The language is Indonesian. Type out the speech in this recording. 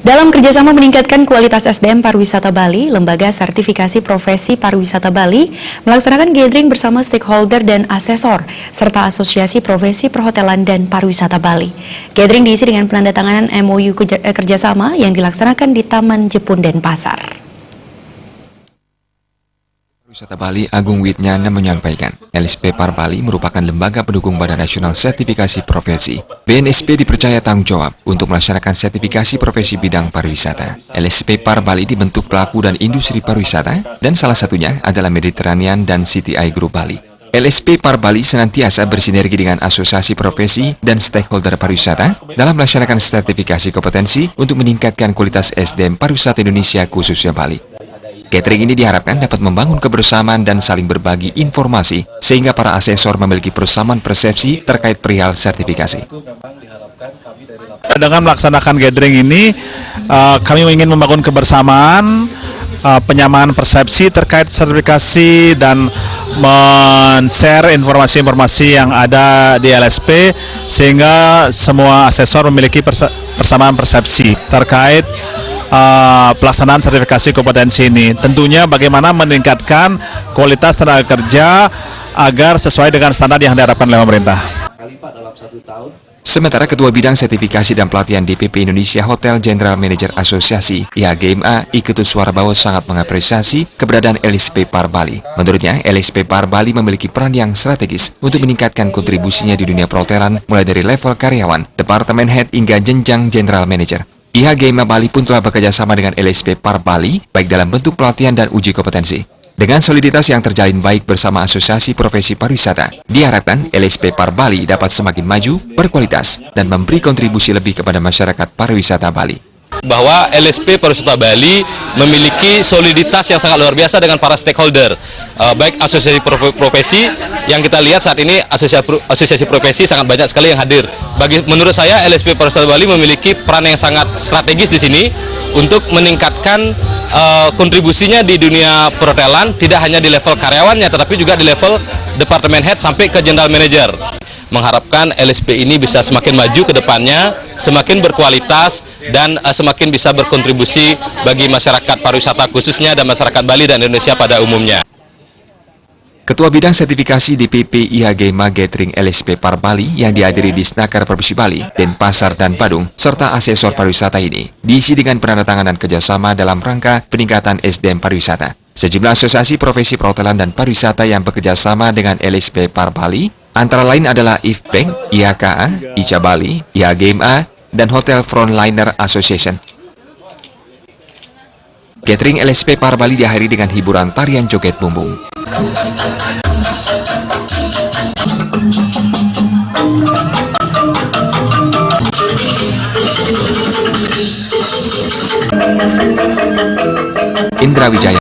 Dalam kerjasama meningkatkan kualitas SDM pariwisata Bali, Lembaga Sertifikasi Profesi Pariwisata Bali melaksanakan gathering bersama stakeholder dan asesor, serta Asosiasi Profesi Perhotelan dan Pariwisata Bali. Gathering diisi dengan penandatanganan MOU kerjasama yang dilaksanakan di Taman Jepun Denpasar. Pariwisata Bali Agung Widnyana menyampaikan, LSP Par Bali merupakan lembaga pendukung Badan Nasional Sertifikasi Profesi. BNSP dipercaya tanggung jawab untuk melaksanakan sertifikasi profesi bidang pariwisata. LSP Par Bali dibentuk pelaku dan industri pariwisata, dan salah satunya adalah Mediterranean dan CTI Group Bali. LSP Par Bali senantiasa bersinergi dengan asosiasi profesi dan stakeholder pariwisata dalam melaksanakan sertifikasi kompetensi untuk meningkatkan kualitas SDM pariwisata Indonesia khususnya Bali. Gathering ini diharapkan dapat membangun kebersamaan dan saling berbagi informasi sehingga para asesor memiliki persamaan persepsi terkait perihal sertifikasi. Dengan melaksanakan gathering ini, kami ingin membangun kebersamaan, penyamaan persepsi terkait sertifikasi dan men-share informasi-informasi yang ada di LSP sehingga semua asesor memiliki persamaan persepsi terkait pelaksanaan sertifikasi kompetensi ini. Tentunya bagaimana meningkatkan kualitas tenaga kerja agar sesuai dengan standar yang diharapkan oleh pemerintah. Sementara Ketua Bidang Sertifikasi dan Pelatihan DPP Indonesia Hotel General Manager Asosiasi IHGMA Iketus Warbawo sangat mengapresiasi keberadaan LSP Par Bali. Menurutnya, LSP Par Bali memiliki peran yang strategis untuk meningkatkan kontribusinya di dunia perhotelan mulai dari level karyawan, departemen head hingga jenjang General Manager. IHGMA Bali pun telah bekerja sama dengan LSP Par Bali, baik dalam bentuk pelatihan dan uji kompetensi. Dengan soliditas yang terjalin baik bersama Asosiasi Profesi Pariwisata, diharapkan LSP Par Bali dapat semakin maju, berkualitas, dan memberi kontribusi lebih kepada masyarakat pariwisata Bali. Bahwa LSP Pariwisata Bali memiliki soliditas yang sangat luar biasa dengan para stakeholder, baik asosiasi profesi yang kita lihat saat ini asosiasi profesi sangat banyak sekali yang hadir. Menurut saya LSP Pariwisata Bali memiliki peran yang sangat strategis di sini untuk meningkatkan kontribusinya di dunia perhotelan, tidak hanya di level karyawannya tetapi juga di level departemen head sampai ke general manager. Mengharapkan LSP ini bisa semakin maju ke depannya, semakin berkualitas, dan semakin bisa berkontribusi bagi masyarakat pariwisata khususnya dan masyarakat Bali dan Indonesia pada umumnya. Ketua Bidang Sertifikasi DPP IHGMA Gathering LSP Par Bali yang dihadiri di Snakar Provinsi Bali, Denpasar, dan Badung, serta asesor pariwisata ini, diisi dengan penandatanganan kerjasama dalam rangka peningkatan SDM pariwisata. Sejumlah asosiasi profesi perhotelan dan pariwisata yang bekerja sama dengan LSP Par Bali, antara lain adalah IFBank, IHKA, ICA Bali, IHGMA, dan Hotel Frontliner Association. Gathering LSP Par Bali diakhiri dengan hiburan tarian joget bumbung. Indra Wijaya.